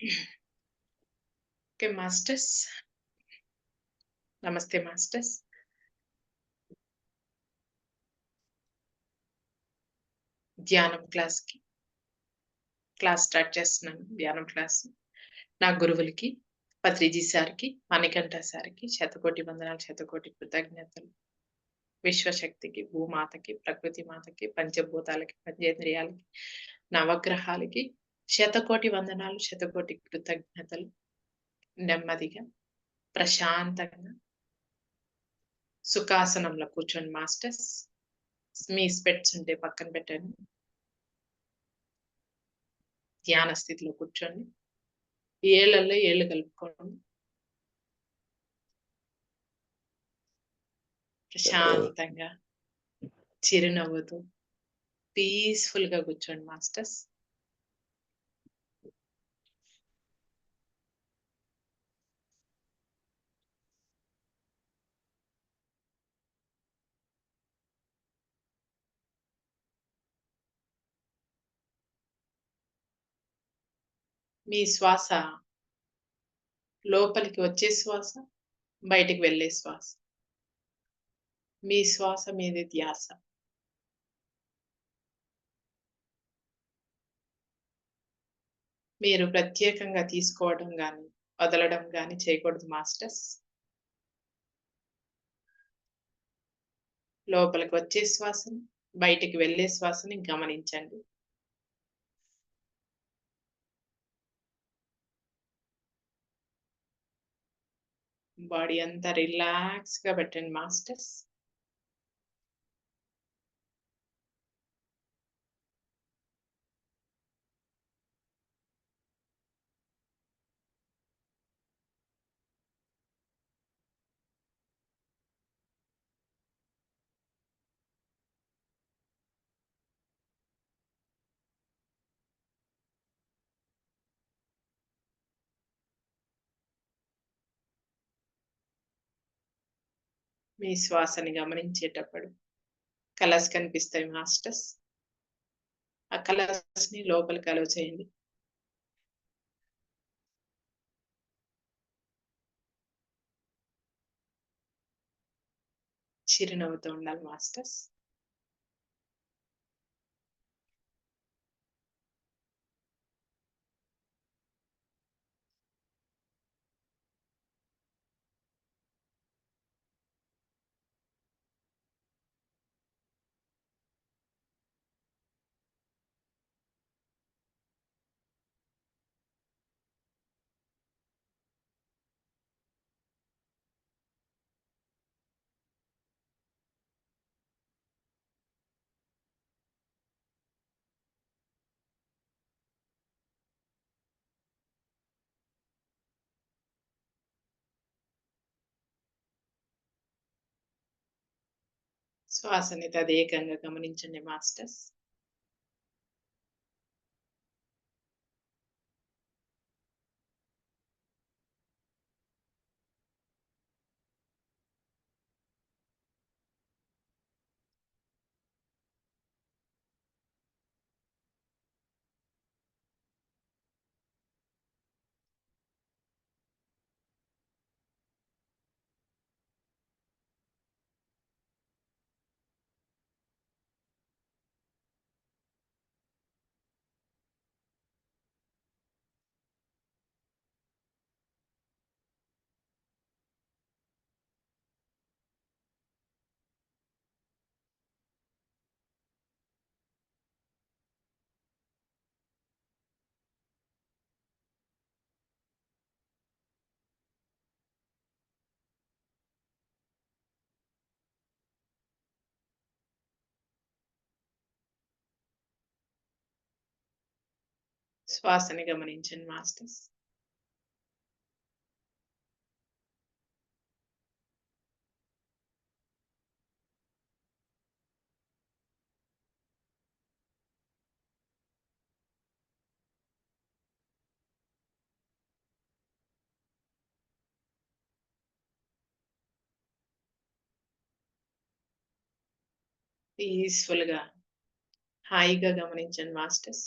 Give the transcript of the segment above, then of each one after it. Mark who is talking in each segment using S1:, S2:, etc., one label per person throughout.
S1: Okay masters. నమస్తే masters. ధ్యానం class start చేస్తున్నాను. ధ్యానం క్లాస్. నా గురువులకి, పత్రిజీ సార్‌కి, మణికంఠ సార్‌కి శతకోటి వందనాలు, శతకోటి కృతజ్ఞతలు. విశ్వశక్తికి, భూమాతకి, ప్రకృతి మాతకి, పంచభూతాలకి, పంచేంద్రియాలకి, నవగ్రహాలకి శతకోటి వందనాలు, శతకోటి కృతజ్ఞతలు. నెమ్మదిగా, ప్రశాంతంగా సుఖాసనంలో కూర్చోండి మాస్టర్స్. మీ స్పెట్స్ ఉంటే పక్కన పెట్టండి. ధ్యాన స్థితిలో కూర్చోండి. ఏళ్ళల్లో ఏళ్ళు కలుపుకోండి. ప్రశాంతంగా, చిరునవ్వుతో, పీస్‌ఫుల్‌గా కూర్చోండి మాస్టర్స్. మీ శ్వాస లోపలికి వచ్చే శ్వాస, బయటికి వెళ్ళే శ్వాస. మీ శ్వాస మీదే ధ్యాస. మీరు ప్రత్యేకంగా తీసుకోవడం గాని, వదలడం గాని చేయకూడదు మాస్టర్స్. లోపలికి వచ్చే శ్వాసని, బయటికి వెళ్ళే శ్వాసని గమనించండి. బాడీ అంతా రిలాక్స్‌గా పెట్టండి మాస్టర్స్. మీ శ్వాసని గమనించేటప్పుడు కలర్స్ కనిపిస్తాయి మాస్టర్స్. ఆ కలర్స్‌ని లోపలికి అలో చేయండి. చిరునవ్వుతో ఉండాలి మాస్టర్స్. శ్వాసని తదేకంగా గమనించండి మాస్టర్స్. శ్వాసని గమనించండి మాస్టర్స్. పీస్‌ఫుల్‌గా, హాయిగా గమనించండి మాస్టర్స్.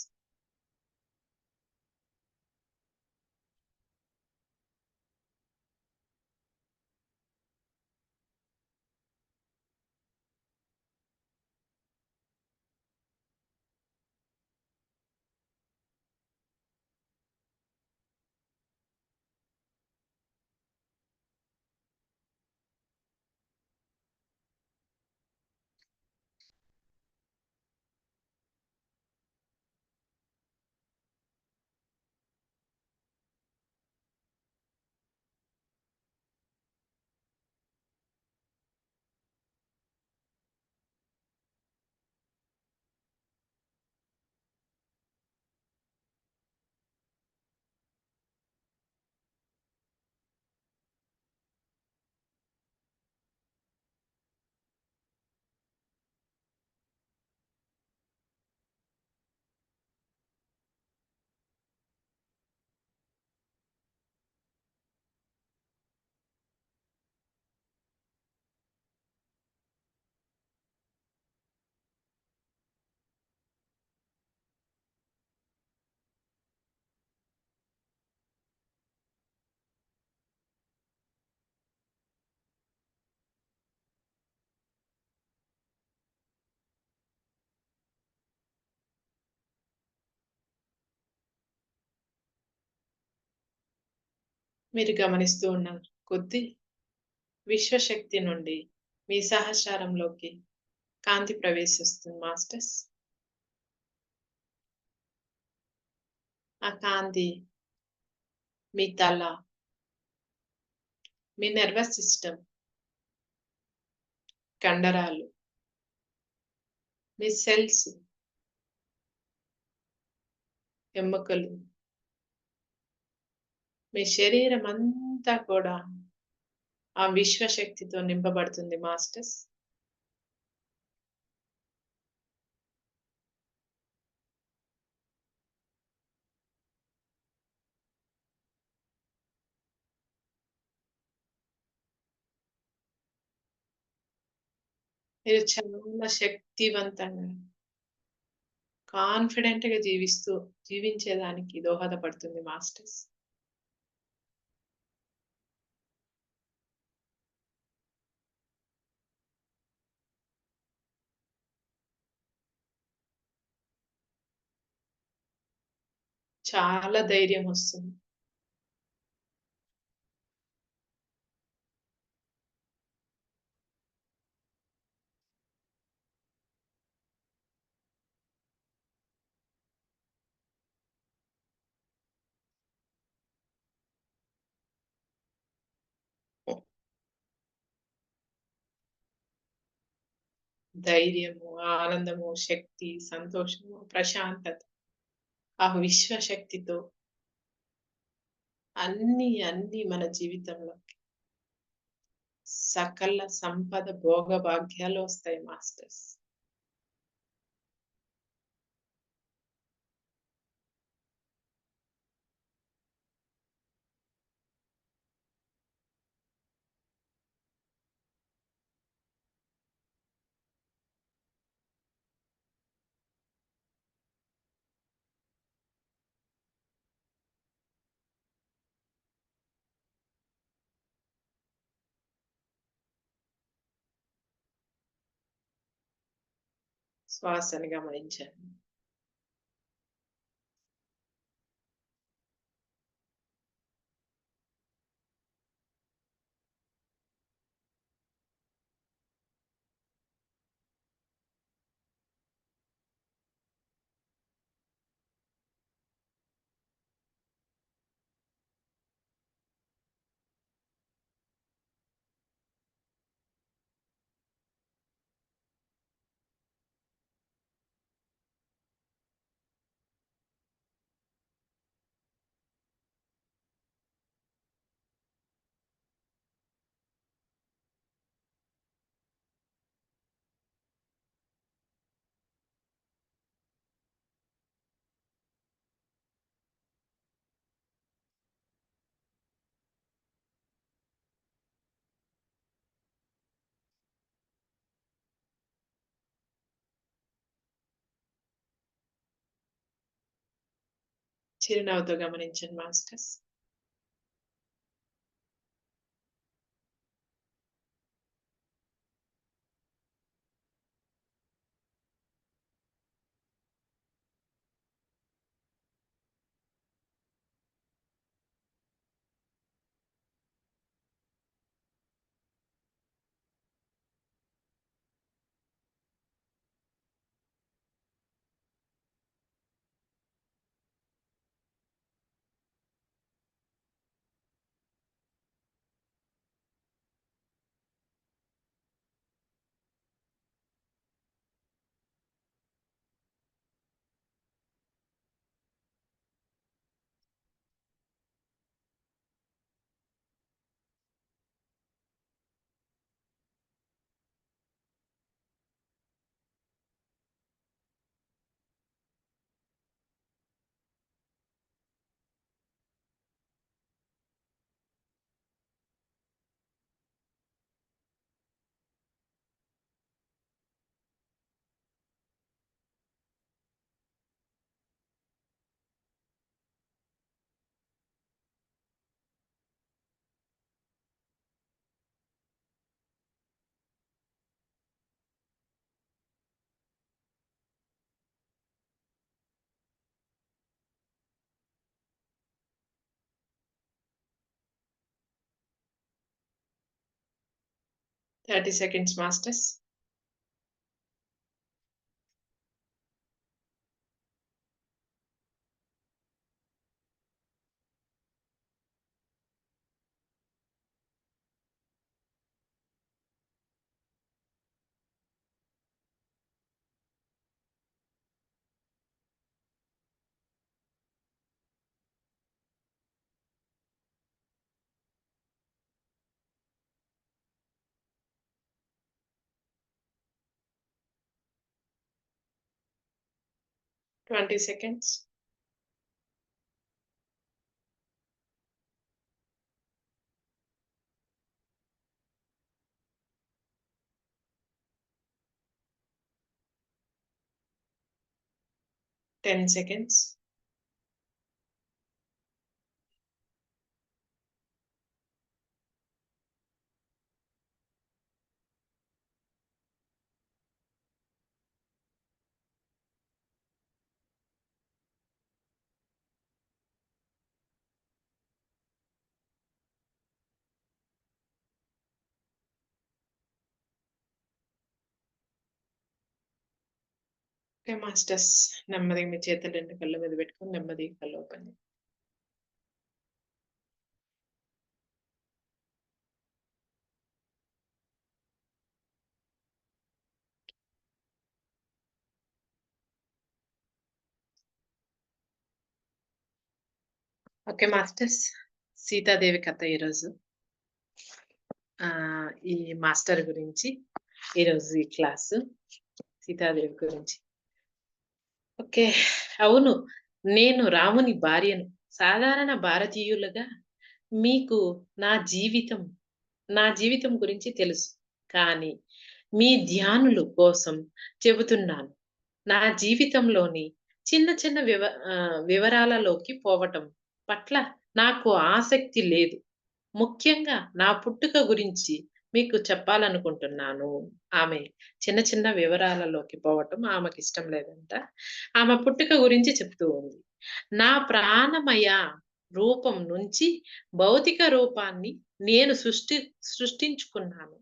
S1: మీరు గమనిస్తూ ఉన్న కొద్దీ విశ్వశక్తి నుండి మీ సహస్రారంలోకి కాంతి ప్రవేశిస్తుంది మాస్టర్స్. ఆ కాంతి మీ తల, మీ నర్వస్ సిస్టమ్, కండరాలు, మీ సెల్స్, ఎముకలు, మీ శరీరమంతా కూడా ఆ విశ్వశక్తితో నింపబడుతుంది మాస్టర్స్. మీరు చాలా శక్తివంతంగా, కాన్ఫిడెంట్‌గా జీవించేదానికి దోహదపడుతుంది మాస్టర్స్. చాలా ధైర్యమొస్తుంది. ధైర్యము, ఆనందము, శక్తి, సంతోషము, ప్రశాంతత, ఆ విశ్వశక్తితో అన్నీ మన జీవితంలో సకల సంపద, భోగభాగ్యాలు వస్తాయి మాస్టర్స్. శ్వాసని గమనించండి. చిరునవ్వుతో గమనించండి masters. 30 seconds, masters. Twenty seconds. Ten seconds. Okay masters, నెమ్మదిగా మీ చేతులు 2 కళ్ళ మీద పెట్టుకొని నెమ్మదిగా కళ్ళు ఓపెన్ చేయండి. ఓకే మాస్టర్స్, సీతాదేవి కథ ఈరోజు. ఈ మాస్టర్ గురించి ఈరోజు ఈ క్లాసు సీతాదేవి గురించి. ఓకే, అవును, నేను రాముని భార్యను. సాధారణ భారతీయులుగా మీకు నా జీవితం గురించి తెలుసు. కానీ మీ ధ్యానులు కోసం చెబుతున్నాను. నా జీవితంలోని చిన్న చిన్న వివరాలలోకి పోవటం పట్ల నాకు ఆసక్తి లేదు. ముఖ్యంగా నా పుట్టుక గురించి మీకు చెప్పాలనుకుంటున్నాను. ఆమె చిన్న చిన్న వివరాలలోకి పోవటం ఆమెకిష్టం లేదంట. ఆమె పుట్టుక గురించి చెప్తూ ఉంది. నా ప్రాణమయ రూపం నుంచి భౌతిక రూపాన్ని నేను సృష్టించుకున్నాను.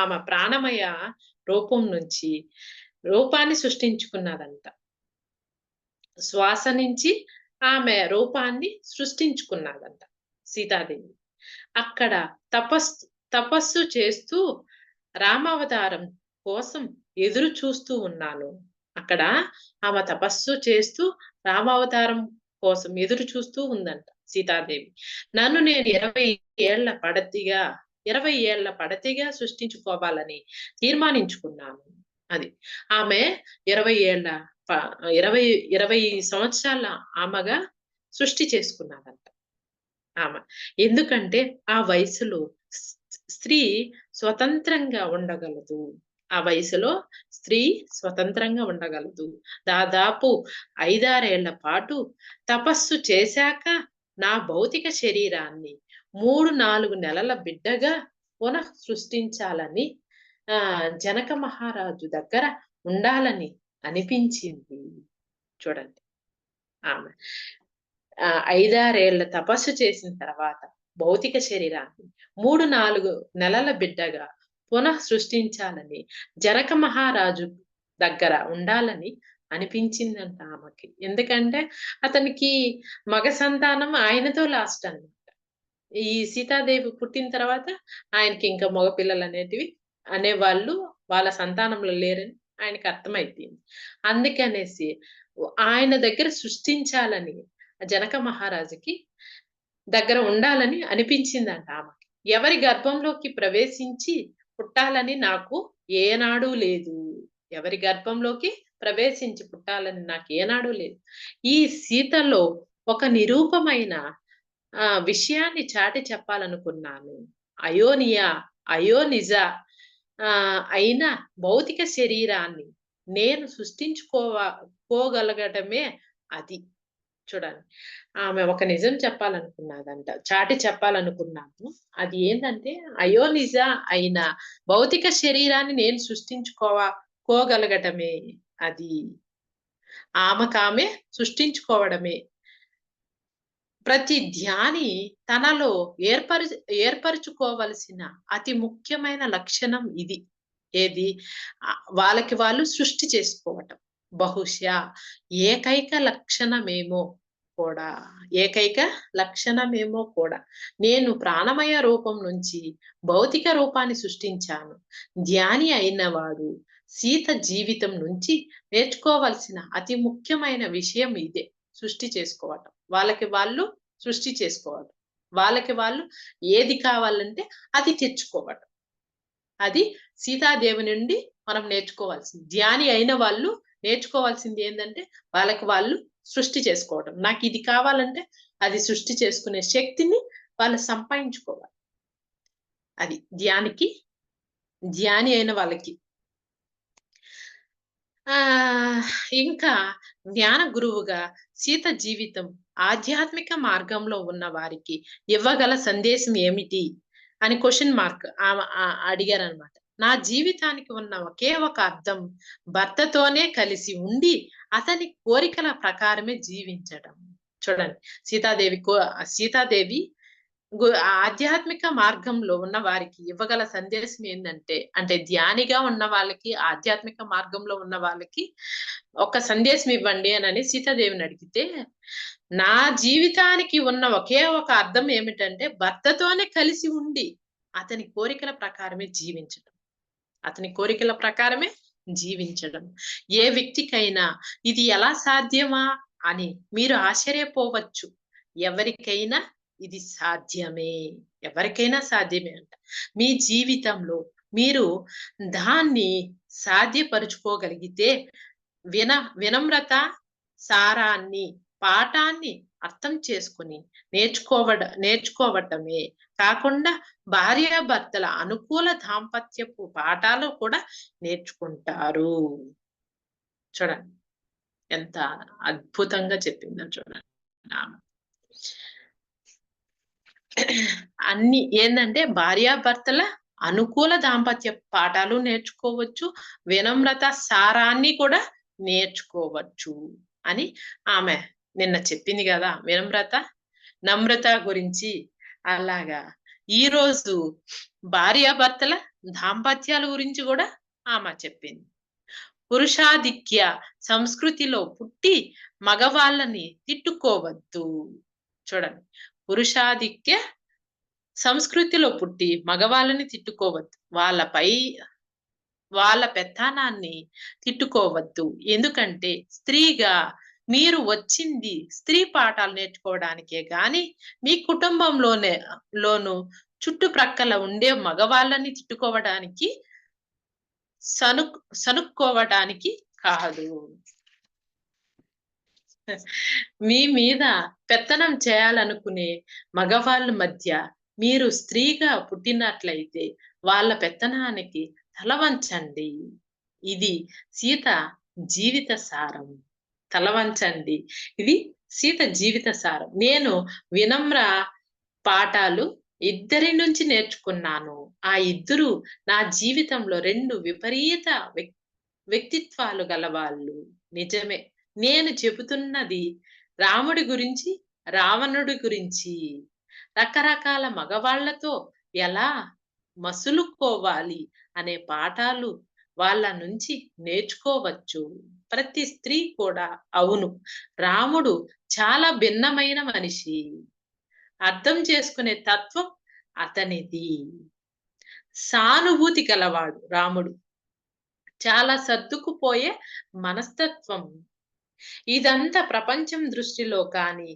S1: ఆమె ప్రాణమయ రూపం నుంచి రూపాన్ని సృష్టించుకున్నదంట. శ్వాస నుంచి ఆమె రూపాన్ని సృష్టించుకున్నదంట సీతాదేవి. అక్కడ తపస్సు చేస్తూ రామావతారం కోసం ఎదురు చూస్తూ ఉన్నాను. అక్కడ ఆమె తపస్సు చేస్తూ రామావతారం కోసం ఎదురు చూస్తూ ఉందంట సీతాదేవి. నన్ను నేను 20 ఏళ్ల పడతిగా సృష్టించుకోవాలని తీర్మానించుకున్నాను. అది ఆమె 20 సంవత్సరాల ఆమెగా సృష్టి చేసుకున్నదంట ఆమె. ఎందుకంటే ఆ వయసులో స్త్రీ స్వతంత్రంగా ఉండగలదు. ఆ వయసులో స్త్రీ స్వతంత్రంగా ఉండగలదు. దాదాపు 5-6 ఏళ్ల పాటు తపస్సు చేశాక నా భౌతిక శరీరాన్ని 3-4 నెలల బిడ్డగా పునః సృష్టించాలని జనక మహారాజు దగ్గర ఉండాలని అనిపించింది. చూడండి, ఆమె 5-6 ఏళ్ల తపస్సు చేసిన తర్వాత భౌతిక శరీరాన్ని 3-4 నెలల బిడ్డగా పునః సృష్టించాలని జనక మహారాజు దగ్గర ఉండాలని అనిపించిందంట ఆమెకి. ఎందుకంటే అతనికి మగ సంతానం ఆయనతో లాస్ట్ అన్నమాట. ఈ సీతాదేవి పుట్టిన తర్వాత ఆయనకి ఇంకా మగ పిల్లలు అనేవాళ్ళు వాళ్ళ సంతానంలో లేరని ఆయనకి అర్థమైపోయింది. అందుకనేసి ఆయన దగ్గర సృష్టించాలని జనక మహారాజుకి దగ్గర ఉండాలని అనిపించిందంట ఆమెకి. ఎవరి గర్భంలోకి ప్రవేశించి పుట్టాలని నాకు ఏనాడు లేదు. ఎవరి గర్భంలోకి ప్రవేశించి పుట్టాలని నాకు ఏనాడు లేదు. ఈ సీతలో ఒక నిరూపమైన విషయాన్ని చాటి చెప్పాలనుకున్నాను. అయోనిజ అయిన భౌతిక శరీరాన్ని నేను సృష్టించుకోగలగటమే అది. చూడండి, ఆమె ఒక నిజం చెప్పాలనుకున్నదంట, చాటి చెప్పాలనుకున్నాను. అది ఏంటంటే అయోనిజ అయిన భౌతిక శరీరాన్ని నేను సృష్టించుకోగలగటమే అది. ఆమెకామె సృష్టించుకోవడమే. ప్రతి ధ్యాని తనలో ఏర్పరుచుకోవలసిన అతి ముఖ్యమైన లక్షణం ఇది. ఏది? వాళ్ళకి వాళ్ళు సృష్టి చేసుకోవటం. బహుశా ఏకైక లక్షణమేమో కూడా ఏకైక లక్షణమేమో కూడా. నేను ప్రాణమయ రూపం నుంచి భౌతిక రూపాన్ని సృష్టించాను. ధ్యాని అయినవాడు సీత జీవితం నుంచి నేర్చుకోవలసిన అతి ముఖ్యమైన విషయం ఇదే. సృష్టి చేసుకోవటం. వాళ్ళకి వాళ్ళు సృష్టి చేసుకోవటం. వాళ్ళకి వాళ్ళు ఏది కావాలంటే అది తెచ్చుకోవటం. అది సీతాదేవి నుండి మనం నేర్చుకోవాల్సింది. ధ్యాని అయిన వాళ్ళు నేర్చుకోవాల్సింది ఏంటంటే వాళ్ళకి వాళ్ళు సృష్టి చేసుకోవటం. నాకు ఇది కావాలంటే అది సృష్టి చేసుకునే శక్తిని వాళ్ళు సంపాదించుకోవాలి. అది ధ్యాని అయిన వాళ్ళకి. ఇంకా జ్ఞాన గురువుగా సీత జీవితం ఆధ్యాత్మిక మార్గంలో ఉన్న వారికి ఇవ్వగల సందేశం ఏమిటి అని క్వశ్చన్ మార్క్ అడిగారనమాట. నా జీవితానికి ఉన్న ఒకే ఒక అర్థం భర్తతోనే కలిసి ఉండి అతని కోరికల ప్రకారమే జీవించడం. చూడండి, సీతాదేవి ఆధ్యాత్మిక మార్గంలో ఉన్న వారికి ఇవ్వగల సందేశం ఏంటంటే, అంటే ధ్యానిగా ఉన్న వాళ్ళకి, ఆధ్యాత్మిక మార్గంలో ఉన్న వాళ్ళకి ఒక సందేశం ఇవ్వండి అని సీతాదేవిని అడిగితే, నా జీవితానికి ఉన్న ఒకే ఒక అర్థం ఏమిటంటే భర్తతోనే కలిసి ఉండి అతని కోరికల ప్రకారమే జీవించడం. అతని కోరికల ప్రకారమే జీవించడం. ఏ వ్యక్తికైనా ఇది ఎలా సాధ్యమా అని మీరు ఆశ్చర్యపోవచ్చు. ఎవరికైనా ఇది సాధ్యమే. ఎవరికైనా సాధ్యమే అంట. మీ జీవితంలో మీరు దాన్ని సాధ్యపరుచుకోగలిగితే వినమ్రత సారాన్ని, పాఠాన్ని అర్థం చేసుకుని నేర్చుకోవటమే కాకుండా భార్యాభర్తల అనుకూల దాంపత్యపు పాఠాలు కూడా నేర్చుకుంటారు. చూడండి ఎంత అద్భుతంగా చెప్పిందో చూడండి. అన్ని ఏందంటే భార్యాభర్తల అనుకూల దాంపత్య పాఠాలు నేర్చుకోవచ్చు, వినమ్రత సారాన్ని కూడా నేర్చుకోవచ్చు అని ఆమె నిన్న చెప్పింది కదా. నమ్రత గురించి. అలాగా ఈరోజు భార్యాభర్తల దాంపత్యాల గురించి కూడా ఆమె చెప్పింది. పురుషాధిక్య సంస్కృతిలో పుట్టి మగవాళ్ళని తిట్టుకోవద్దు. చూడండి, పురుషాధిక్య సంస్కృతిలో పుట్టి మగవాళ్ళని తిట్టుకోవద్దు. వాళ్ళ పెత్తనాన్ని తిట్టుకోవద్దు. ఎందుకంటే స్త్రీగా మీరు వచ్చింది స్త్రీ పాఠాలు నేర్చుకోవడానికే గాని మీ కుటుంబంలోను చుట్టుప్రక్కల ఉండే మగవాళ్ళని తిట్టుకోవడానికి సనుక్కోవడానికి కాదు. మీ మీద పెత్తనం చేయాలనుకునే మగవాళ్ళ మధ్య మీరు స్త్రీగా పుట్టినట్లయితే వాళ్ళ పెత్తనానికి తలవంచండి. ఇది సీత జీవిత సారం. తలవంచండి. ఇది సీత జీవిత సారం. నేను వినమ్ర పాఠాలు ఇద్దరి నుంచి నేర్చుకున్నాను. ఆ ఇద్దరు నా జీవితంలో 2 విపరీత వ్యక్తిత్వాలు గలవాళ్ళు. నిజమే, నేను చెబుతున్నది రాముడి గురించి, రావణుడి గురించి. రకరకాల మగవాళ్లతో ఎలా మసులుకోవాలి అనే పాఠాలు వాళ్ళ నుంచి నేర్చుకోవచ్చు. ప్రతి స్త్రీ కూడా అవును, రాముడు చాలా భిన్నమైన మనిషి, అర్థం చేసుకునే తత్వం అతనిది, సానుభూతి గలవాడు రాముడు, చాలా సర్దుకుపోయే మనస్తత్వం. ఇదంతా ప్రపంచం దృష్టిలో కానీ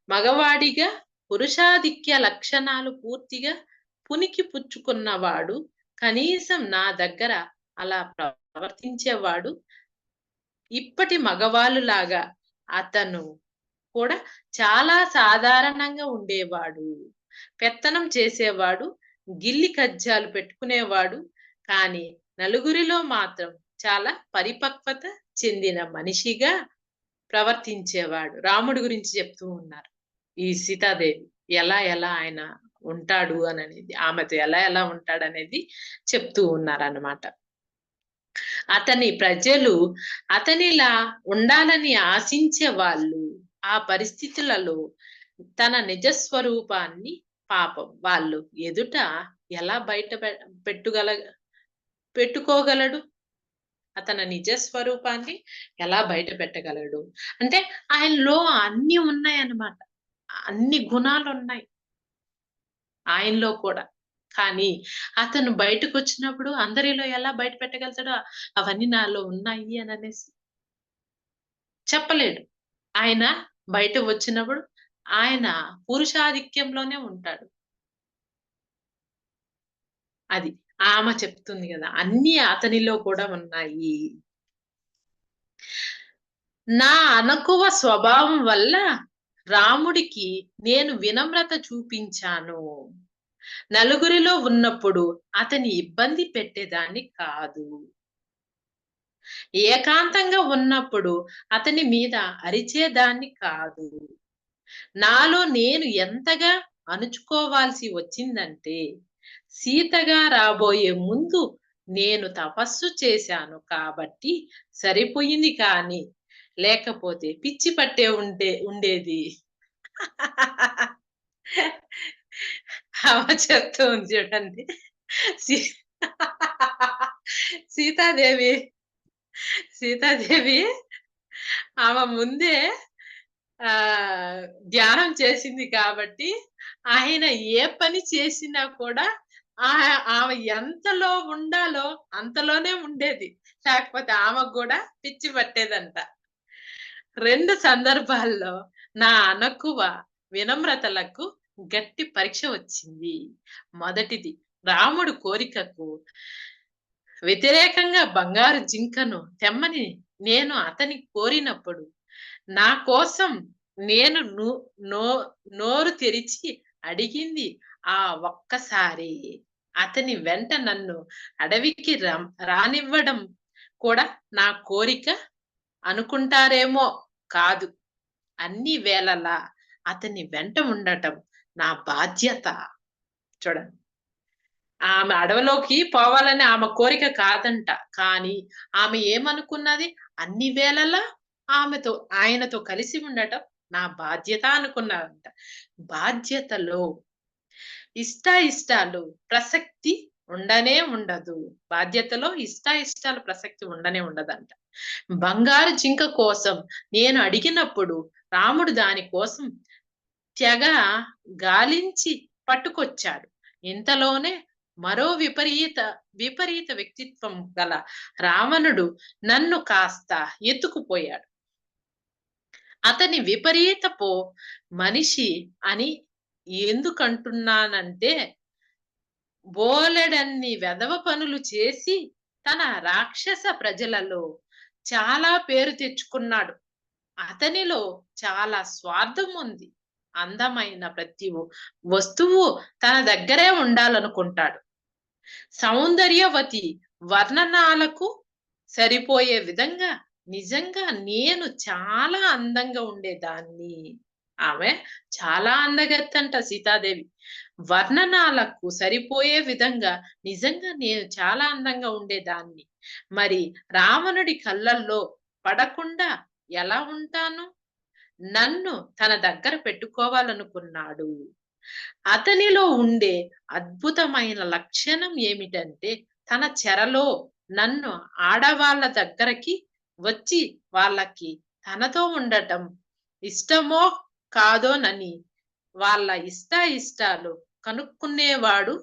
S1: మగవాడిగా పురుషాధిక్య లక్షణాలు పూర్తిగా పునికి పుచ్చుకున్నవాడు కనీసం నా దగ్గర అలా ప్రవర్తించేవాడు. ఇప్పటి మగవాళ్ళు లాగా అతను కూడా చాలా సాధారణంగా ఉండేవాడు, పెత్తనం చేసేవాడు, గిల్లి కజ్జాలు పెట్టుకునేవాడు. కానీ నలుగురిలో మాత్రం చాలా పరిపక్వత చెందిన మనిషిగా ప్రవర్తించేవాడు. రాముడి గురించి చెప్తూ ఉన్నారు ఈ సీతాదేవి. ఎలా ఆయన ఉంటాడు అనేది, ఆమెతో ఎలా ఉంటాడనేది చెప్తూ ఉన్నారన్నమాట. అతని ప్రజలు అతనిలా ఉండాలని ఆశించే వాళ్ళు ఆ పరిస్థితులలో తన నిజ స్వరూపాన్ని పాపం వాళ్ళు ఎదుట ఎలా పెట్టుగల పెట్టుకోగలడు? అతని నిజ స్వరూపాన్ని ఎలా బయట పెట్టగలడు? అంటే ఆయనలో అన్నీ ఉన్నాయన్నమాట. అన్ని గుణాలున్నాయి ఆయనలో కూడా. కానీ అతను బయటకొచ్చినప్పుడు అందరిలో ఎలా బయట పెట్టగలుగుతాడో, అవన్నీ నాలో ఉన్నాయి అననేసి చెప్పలేడు. ఆయన బయట వచ్చినప్పుడు ఆయన పురుషాధిక్యంలోనే ఉంటాడు. అది. ఆమె చెప్తుంది గదా! అన్నీ అతనిలో కూడా ఉన్నాయి. నా అణకువ స్వభావం వల్ల రాముడికి నేను వినమ్రత చూపించాను. నలుగురిలో ఉన్నప్పుడు అతని ఇబ్బంది పెట్టేదాన్ని కాదు. ఏకాంతంగా ఉన్నప్పుడు అతని మీద అరిచేదాన్ని కాదు. నాలో నేను ఎంతగా అణుచుకోవాల్సి వచ్చిందంటే, సీతగా రాబోయే ముందు నేను తపస్సు చేశాను కాబట్టి సరిపోయింది కానీ, లేకపోతే పిచ్చి పట్టే ఉండేది. ఆమె చెప్తూ ఉంది చూడండి. సీ సీతాదేవి, సీతాదేవి ఆమె ముందే ధ్యానం చేసింది కాబట్టి, ఆయన ఏ పని చేసినా కూడా ఆమె ఎంతలో ఉండాలో అంతలోనే ఉండేది. లేకపోతే ఆమెకు గూడా పిచ్చి పట్టేదంట. 2 సందర్భాల్లో నా అణకువ వినమ్రతలకు గట్టి పరీక్ష వచ్చింది. మొదటిది రాముడు కోరికకు వ్యతిరేకంగా బంగారు జింకను తెమ్మని నేను అతని కోరినప్పుడు, నా కోసం నేను నో నోరు తెరిచి అడిగింది ఆ ఒక్కసారే. అతని వెంట నన్ను అడవికి రానివ్వడం కూడా నా కోరిక అనుకుంటారేమో కాదు. అన్ని వేళలా అతని వెంట ఉండటం నా బాధ్యత. చూడండి. ఆమె అడవిలోకి పోవాలని ఆమె కోరిక కాదంట. కానీ ఆమె ఏమనుకున్నది? అన్ని వేళలా ఆయనతో కలిసి ఉండటం నా బాధ్యత అనుకున్నారంట. బాధ్యతలో ఇష్టాలు ప్రసక్తి ఉండనే ఉండదు. బాధ్యతలో ఇష్టాల ప్రసక్తి ఉండనే ఉండదంట. బంగారు జింక కోసం నేను అడిగినప్పుడు రాముడు దాని కోసం తెగ గాలించి పట్టుకొచ్చాడు. ఇంతలోనే మరో విపరీత వ్యక్తిత్వం గల రావణుడు నన్ను కాస్త ఎత్తుకుపోయాడు. అతని విపరీతపు మనిషి అని ఎందుకంటున్నానంటే, బోలెడన్ని వెధవ పనులు చేసి తన రాక్షస ప్రజలలో చాలా పేరు తెచ్చుకున్నాడు. అతనిలో చాలా స్వార్థం ఉంది. అందమైన ప్రతి వస్తువు తన దగ్గరే ఉండాలనుకుంటాడు. సౌందర్యవతి వర్ణనాలకు సరిపోయే విధంగా నిజంగా నేను చాలా అందంగా ఉండేదాన్ని. ఆమె చాలా అందగత్తంట సీతాదేవి. వర్ణనాలకు సరిపోయే విధంగా నిజంగా నేను చాలా అందంగా ఉండేదాన్ని. మరి రావణుడి కళ్ళల్లో పడకుండా ఎలా ఉంటాను? నన్ను తన దగ్గర పెట్టుకోవాలనుకున్నాడు. అతనిలో ఉండే అద్భుతమైన లక్షణం ఏమిటంటే, తన చెరలో నన్ను ఆడవాళ్ళ దగ్గరకి వచ్చి వాళ్ళకి తనతో ఉండటం ఇష్టమో కాదోనని వాళ్ళ ఇష్టాలు కనుక్కునేవాడు.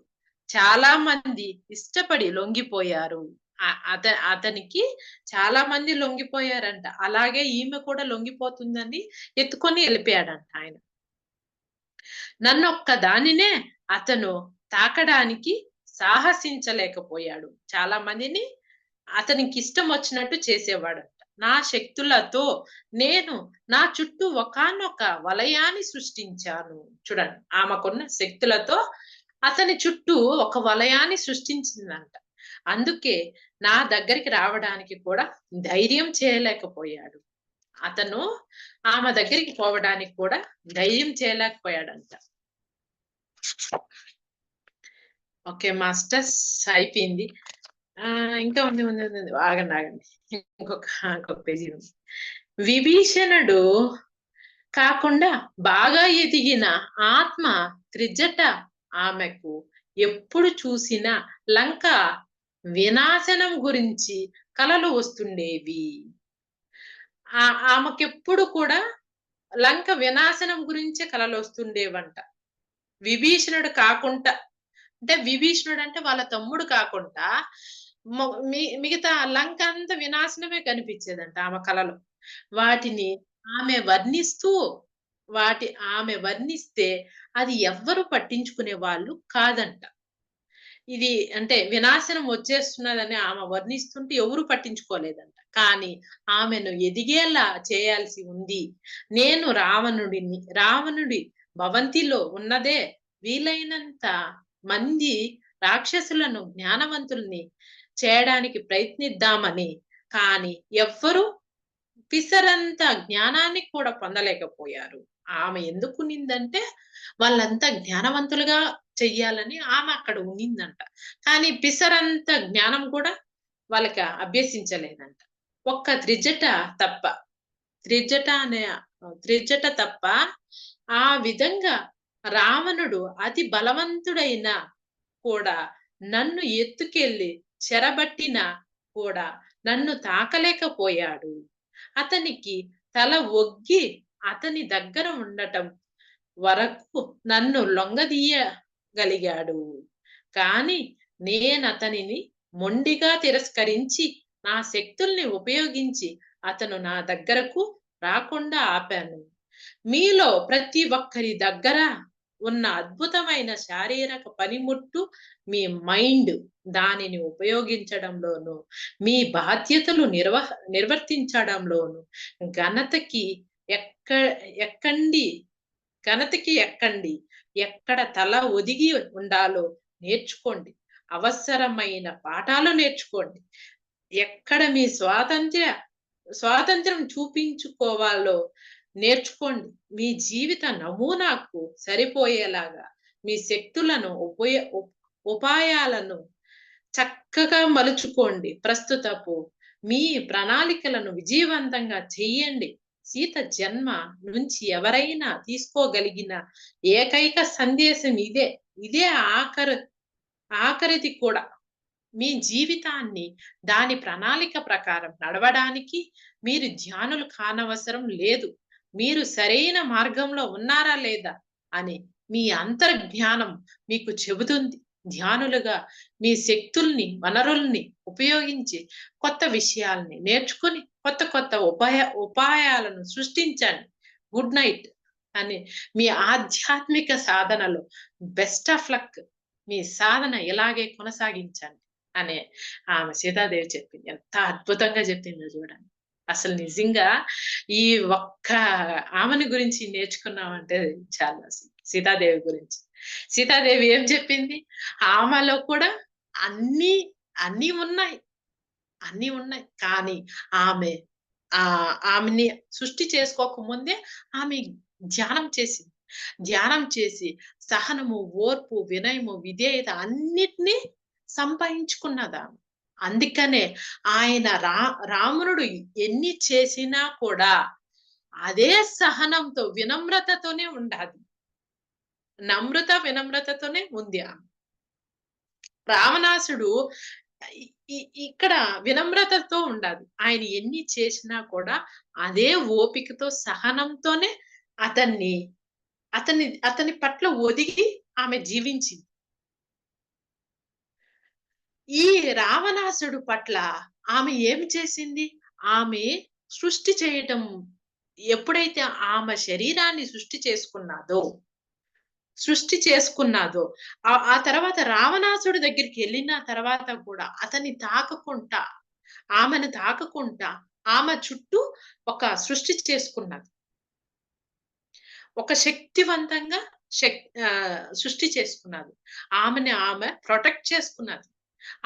S1: చాలా మంది ఇష్టపడి లొంగిపోయారు. అతనికి చాలా మంది లొంగిపోయారంట. అలాగే ఈమె కూడా లొంగిపోతుందని ఎత్తుకొని వెళ్ళిపోయాడంట ఆయన. నన్నొక్క దానినే అతను తాకడానికి సాహసించలేకపోయాడు. చాలా మందిని అతనికి ఇష్టం వచ్చినట్టు చేసేవాడంట. నా శక్తులతో నేను నా చుట్టూ ఒకానొక వలయాన్ని సృష్టించాను. చూడండి, ఆమెకున్న శక్తులతో అతని చుట్టూ ఒక వలయాన్ని సృష్టించిందంట. అందుకే నా దగ్గరికి రావడానికి కూడా ధైర్యం చేయలేకపోయాడు. అతను ఆమె దగ్గరికి పోవడానికి కూడా ధైర్యం చేయలేకపోయాడంట. ఓకే మాస్టర్స్, అయిపోయింది. ఇంకా ఉంది. ఆగండి. ఇంకొక పేజీ ఉంది. విభీషణుడు కాకుండా బాగా ఎదిగిన ఆత్మ త్రిజట ఆమెకు ఎప్పుడు చూసినా లంక వినాశనం గురించి కలలు వస్తుండేవి. ఆమెకెప్పుడు కూడా లంక వినాశనం గురించే కలలు వస్తుండేవంట. విభీషణుడు కాకుండా, అంటే విభీషణుడు అంటే వాళ్ళ తమ్ముడు కాకుండా మిగతా లంక అంతా వినాశనమే కనిపించేదంట ఆమె కలలో. వాటిని ఆమె వర్ణిస్తూ ఆమె వర్ణిస్తే అది ఎవ్వరు పట్టించుకునే వాళ్ళు కాదంట. ఇది అంటే వినాశనం వచ్చేస్తున్నదని ఆమె వర్ణిస్తుంటే ఎవరు పట్టించుకోలేదంట. కానీ ఆమెను ఎదిగేలా చేయాల్సి ఉంది. నేను రావణుడి భవంతిలో ఉన్నదే వీలైనంత మంది రాక్షసులను జ్ఞానవంతుల్ని చేయడానికి ప్రయత్నిద్దామని. కానీ ఎవ్వరు పిసరంత జ్ఞానాన్ని కూడా పొందలేకపోయారు. ఆమె ఎందుకు ఉన్నిందంటే వాళ్ళంతా జ్ఞానవంతులుగా చెయ్యాలని ఆమె అక్కడ ఉన్నిందంట. కానీ పిసరంత జ్ఞానం కూడా వాళ్ళకి అభ్యసించలేదంట. ఒక్క తప్ప. త్రిజట తప్ప ఆ విధంగా రావణుడు అతి బలవంతుడైన కూడా నన్ను ఎత్తుకెళ్ళి చెరబట్టినా కూడా నన్ను తాకలేకపోయాడు. అతనికి తల ఒగ్గి అతని దగ్గర ఉండటం వరకు నన్ను లొంగదీయగలిగాడు. కానీ నేనతనిని మొండిగా తిరస్కరించి నా శక్తుల్ని ఉపయోగించి అతను నా దగ్గరకు రాకుండా ఆపాను. మీలో ప్రతి ఒక్కరి దగ్గర ఉన్న అద్భుతమైన శారీరక పనిముట్టు మీ మైండ్. దానిని ఉపయోగించడంలోను, మీ బాధ్యతలు నిర్వర్తించడంలోను ఘనతకి ఎక్క ఎక్కండి ఘనతకి ఎక్కండి. ఎక్కడ తల ఒదిగి ఉండాలో నేర్చుకోండి. అవసరమైన పాఠాలు నేర్చుకోండి. ఎక్కడ మీ స్వాతంత్రం చూపించుకోవాలో నేర్చుకోండి. మీ జీవిత నమూనాకు సరిపోయేలాగా మీ శక్తులను ఉపాయాలను చక్కగా మలుచుకోండి. ప్రస్తుతపు మీ ప్రణాళికలను విజయవంతంగా చెయ్యండి. సీత జన్మ నుంచి ఎవరైనా తీసుకోగలిగిన ఏకైక సందేశం ఇదే. ఇదే ఆఖరిది కూడా. మీ జీవితాన్ని దాని ప్రణాళిక ప్రకారం నడవడానికి మీరు ధ్యానులు కానవసరం లేదు. మీరు సరైన మార్గంలో ఉన్నారా లేదా అని మీ అంతర్జ్ఞానం మీకు చెబుతుంది. ధ్యానులుగా మీ శక్తుల్ని, వనరుల్ని ఉపయోగించి కొత్త విషయాల్ని నేర్చుకుని కొత్త ఉపాయాలను సృష్టించండి. గుడ్ నైట్ అని మీ ఆధ్యాత్మిక సాధనలో బెస్ట్ ఆఫ్ లక్. మీ సాధన ఇలాగే కొనసాగించండి అనే ఆమె సీతాదేవి చెప్పింది. ఎంత అద్భుతంగా చెప్పిందో చూడండి. అసలు నిజంగా ఈ ఒక్క ఆమెని గురించి నేర్చుకున్నామంటే చాలా. సీతాదేవి గురించి సీతాదేవి ఏం చెప్పింది? ఆమెలో కూడా అన్ని అన్ని ఉన్నాయి అన్ని ఉన్నాయి. కానీ ఆమె ఆమెని సృష్టి చేసుకోక ముందే ఆమె ధ్యానం చేసింది. ధ్యానం చేసి సహనము, ఓర్పు, వినయము, విధేయత అన్నిటినీ సంపాదించుకున్నదామె. అందుకనే ఆయన రావణుడు ఎన్ని చేసినా కూడా అదే సహనంతో, వినమ్రతతోనే ఉండాలి. వినమ్రతతోనే ఉంది ఆమె. రావణాసుడు ఇక్కడ వినమ్రతతో ఉండాలి. ఆయన ఎన్ని చేసినా కూడా అదే ఓపికతో, సహనంతోనే అతని పట్ల ఒదిగి ఆమె జీవించింది. ఈ రావణాసుడు పట్ల ఆమె ఏమి చేసింది? ఆమె సృష్టి చేయటం ఎప్పుడైతే ఆమె శరీరాన్ని సృష్టి చేసుకున్నాదో ఆ తర్వాత రావణాసుడి దగ్గరికి వెళ్ళిన తర్వాత కూడా ఆమెను తాకకుండా ఆమె చుట్టూ ఒక సృష్టి చేసుకున్నది. ఒక శక్తివంతంగా సృష్టి చేసుకున్నది. ఆమె ప్రొటెక్ట్ చేసుకున్నది.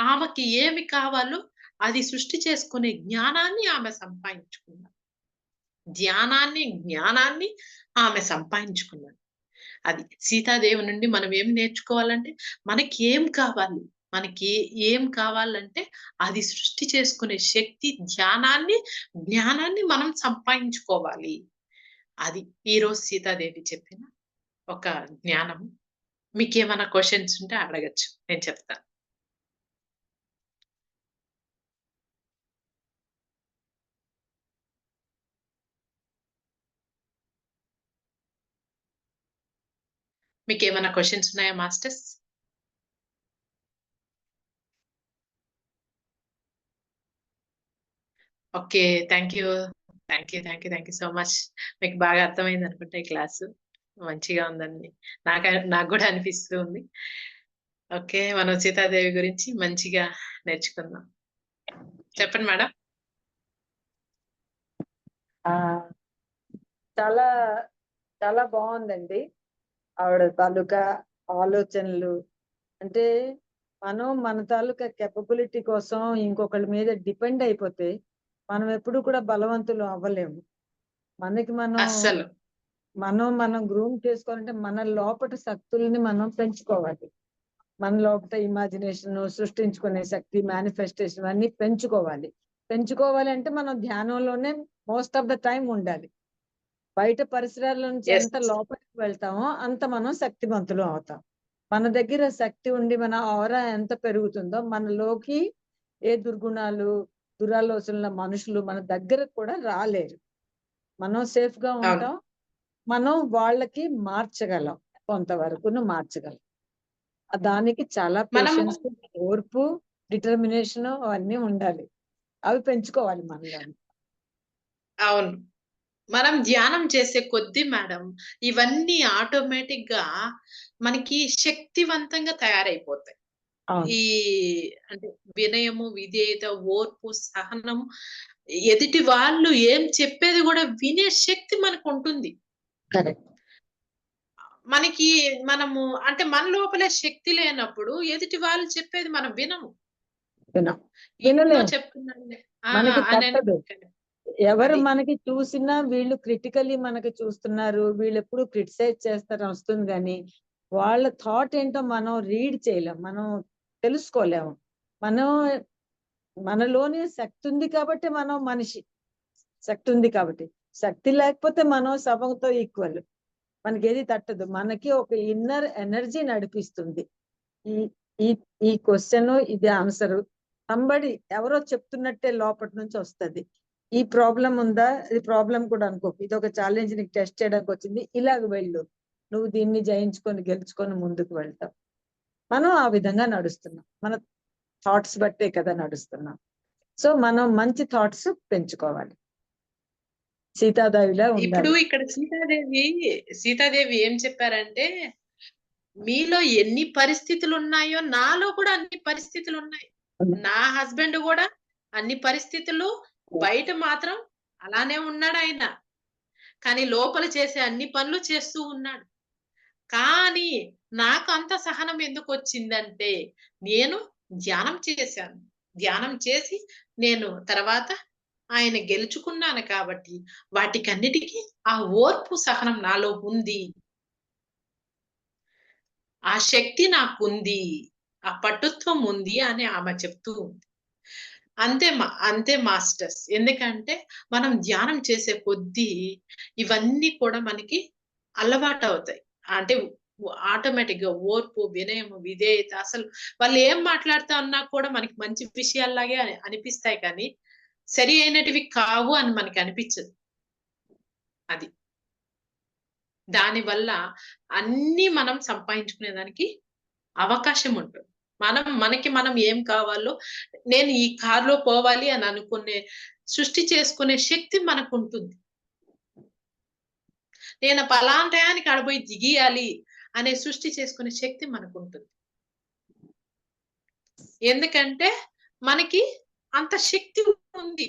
S1: ఆమెకి ఏమి కావాలో అది సృష్టి చేసుకునే జ్ఞానాన్ని ఆమె సంపాదించుకున్నది. జ్ఞానాన్ని ఆమె సంపాదించుకున్నది. అది సీతాదేవి నుండి మనం ఏం నేర్చుకోవాలంటే, మనకి ఏం కావాలంటే అది సృష్టి చేసుకునే శక్తి, జ్ఞానాన్ని మనం సంపాదించుకోవాలి. అది ఈరోజు సీతాదేవి చెప్పిన ఒక జ్ఞానం. మీకేమైనా క్వెషన్స్ ఉంటే అడగచ్చు. నేను చెప్తాను. మీకేమైనా క్వెషన్స్ ఉన్నాయా masters? Okay. Thank you. So much. మీకు బాగా అర్థమైంది అనుకుంటా ఈ క్లాసు. మంచిగా ఉందండి. నాకు గూడా అనిపిస్తూ ఉంది. ఓకే. మనం సీతాదేవి గురించి మంచిగా నేర్చుకుందాం. చెప్పండి మేడం.
S2: చాలా చాలా బాగుందండి ఆవిడ తాలూకా ఆలోచనలు. అంటే మనం మన తాలూకా కెపబిలిటీ కోసం ఇంకొకళ్ళ మీద డిపెండ్ అయిపోతే మనం ఎప్పుడు కూడా బలవంతులు అవ్వలేము. మనకి
S1: అస్సలు.
S2: మనం గ్రూమ్ చేసుకోవాలంటే మన లోపల శక్తుల్ని మనం పెంచుకోవాలి. మన లోపల ఇమాజినేషన్, సృష్టించుకునే శక్తి, మేనిఫెస్టేషన్ అన్ని పెంచుకోవాలి అంటే మనం ధ్యానంలోనే మోస్ట్ ఆఫ్ ద టైం ఉండాలి. బయట పరిసరాల నుంచి ఎంత లోపలికి వెళ్తామో అంత మనం శక్తివంతులు అవుతాం. మన దగ్గర శక్తి ఉండి మన ఆరా ఎంత పెరుగుతుందో మనలోకి ఏ దుర్గుణాలు, దురాలోచనల మనుషులు మన దగ్గర కూడా రాలేరు. మనం సేఫ్ గా ఉంటాం. మనం వాళ్ళకి మార్చగలం, కొంతవరకును మార్చగలం. దానికి చాలా పేషెన్స్, ఓర్పు, డిటర్మినేషన్ అవన్నీ ఉండాలి. అవి పెంచుకోవాలి మనలో.
S1: అవును. మనం ధ్యానం చేసే కొద్దీ మేడం ఇవన్నీ ఆటోమేటిక్ గా మనకి శక్తివంతంగా తయారైపోతాయి. ఈ అంటే వినయము, విధేయత, ఓర్పు, సహనము, ఎదుటి వాళ్ళు ఏం చెప్పేది కూడా వినే శక్తి మనకు ఉంటుంది. మనకి మనము అంటే మన లోపలే శక్తి లేనప్పుడు ఎదుటి వాళ్ళు చెప్పేది మనం వినము. చెప్తున్నాను
S2: ఎవరు మనకి చూసినా వీళ్ళు క్రిటికల్లీ మనకి చూస్తున్నారు, వీళ్ళు ఎప్పుడు క్రిటిసైజ్ చేస్తారు వస్తుంది, కానీ వాళ్ళ థాట్ ఏంటో మనం రీడ్ చేయలేం, మనం తెలుసుకోలేము. మనలోనే శక్తి ఉంది కాబట్టి మనం మనిషి. శక్తి ఉంది కాబట్టి. శక్తి లేకపోతే మనం శవంతో ఈక్వల్. మనకి ఏది తట్టదు. మనకి ఒక ఇన్నర్ ఎనర్జీ నడిపిస్తుంది. ఈ క్వశ్చన్, ఇది ఆన్సర్ సంబడి ఎవరో చెప్తున్నట్టే లోపటి నుంచి వస్తుంది. ఈ ప్రాబ్లం ఉందా, ఇది ప్రాబ్లం కూడా అనుకో, ఇది ఒక ఛాలెంజ్ నీకు టెస్ట్ చేయడానికి వచ్చింది, ఇలాగ వెళ్ళు, నువ్వు దీన్ని జయించుకొని గెలుచుకొని ముందుకు వెళ్తావు. మనం ఆ విధంగా నడుస్తున్నాం. మన థాట్స్ బట్టే కదా నడుస్తున్నాం. సో మనం మంచి థాట్స్ పెంచుకోవాలి. సీతాదేవిలా ఉండాలి.
S1: ఇప్పుడు ఇక్కడ సీతాదేవి ఏం చెప్పారంటే, మీలో ఎన్ని పరిస్థితులు ఉన్నాయో నాలో కూడా అన్ని పరిస్థితులు ఉన్నాయి. నా హస్బెండ్ కూడా అన్ని పరిస్థితులు, బయట మాత్రం అలానే ఉన్నాడు ఆయన. కానీ లోపల చేసే అన్ని పనులు చేస్తూ ఉన్నాడు. కానీ నాకు అంత సహనం ఎందుకు వచ్చిందంటే నేను ధ్యానం చేశాను. ధ్యానం చేసి నేను తర్వాత ఆయన గెలుచుకున్నాను కాబట్టి వాటికన్నిటికీ ఆ ఓర్పు, సహనం నాలో ఉంది. ఆ శక్తి నాకుంది, ఆ పటుత్వం ఉంది అని ఆమె చెప్తూ ఉంది. అంతే మాస్టర్స్. ఎందుకంటే మనం ధ్యానం చేసే కొద్దీ ఇవన్నీ కూడా మనకి అలవాటు అవుతాయి. అంటే ఆటోమేటిక్ గా ఓర్పు, వినయము, విధేయత, అసలు వాళ్ళు ఏం మాట్లాడుతా ఉన్నా కూడా మనకి మంచి విషయాల్లాగే అనిపిస్తాయి, కానీ సరి అయినటివి కావు అని మనకి అనిపించదు. అది దానివల్ల అన్ని మనం సంపాదించుకునేదానికి అవకాశం ఉంటుంది. మనం ఏం కావాలో, నేను ఈ కారులో పోవాలి అని అనుకునే సృష్టి చేసుకునే శక్తి మనకు ఉంటుంది. నేను పలానా టయానికి ఆడపోయి దిగియాలి అనే సృష్టి చేసుకునే శక్తి మనకు ఉంటుంది. ఎందుకంటే మనకి అంత శక్తి ఉంది.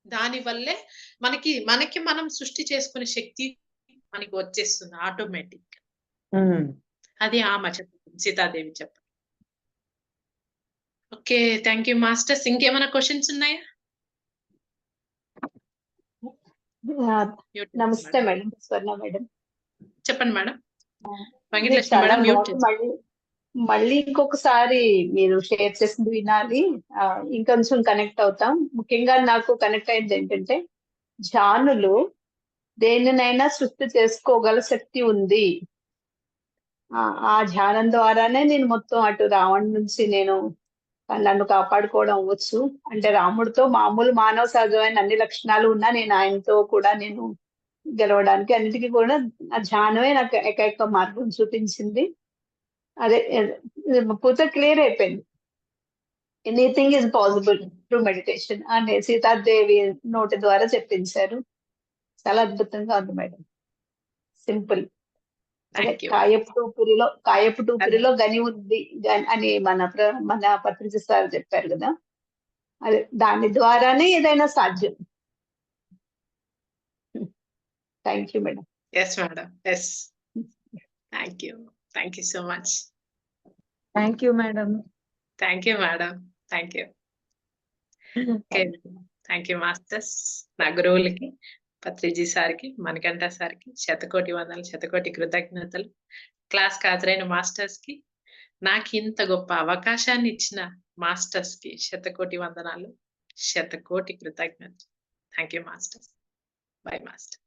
S1: దానివల్లే మనకి మనం సృష్టి చేసుకునే శక్తి మనకి వచ్చేస్తుంది ఆటోమేటిక్. అది ఆమె చెప్తుంది, సీతాదేవి చెప్పండి. Okay, thank you masters. ఇంకేమైనా క్వశ్చన్స్ ఉన్నాయా?
S3: నమస్తే మేడం, స్వర్ణ మేడం.
S1: చెప్పండి మేడం.
S3: మళ్ళీ ఇంకొకసారి మీరు షేర్ చేసింది వినాలి, ఇంకొంచెం కనెక్ట్ అవుతాం. ముఖ్యంగా నాకు కనెక్ట్ అయింది ఏంటంటే, ధ్యానులు దేనినైనా సృష్టి చేసుకోగల శక్తి ఉంది. ఆ ధ్యానం ద్వారానే నేను మొత్తం అటు రావణ్ నుంచి నేను నన్ను కాపాడుకోవడం అవ్వచ్చు. అంటే రాముడితో మామూలు మానవ సహజమైన అన్ని లక్షణాలు ఉన్నా నేను ఆయనతో కూడా నేను గెలవడానికి అన్నిటికీ కూడా ఆ ధ్యానమే నాకు ఏకైక మార్గం చూపించింది. అదే పూర్తి క్లియర్ అయిపోయింది. Anything is possible through meditation అని సీతాదేవి నోటి ద్వారా చెప్పించారు. చాలా అద్భుతంగా ఉంది మేడం. సింపుల్. అదే
S1: థ్యాంక్ యూ.
S3: కాయపు టూపిరిలో గని ఉంది అని మన పత్రిజీ సార్ చెప్పారు కదా. అదే దాని ద్వారానే ఏదైనా సాధ్యం. Thank you madam.
S1: Yes madam, yes. Thank you. Thank you so much.
S2: Thank you madam.
S1: Thank you madam. Thank you. Okay, thank you masters. నా గురువులకి, పత్రిజీ సార్కి, మణికంఠ సార్కి శతకోటి వందలు, శతకోటి కృతజ్ఞతలు. క్లాస్ కి హాజరైన మాస్టర్స్ కి, నాకు ఇంత గొప్ప అవకాశాన్ని ఇచ్చిన మాస్టర్స్ కి శతకోటి వందనాలు, శతకోటి కృతజ్ఞతలు. Thank you masters. By master.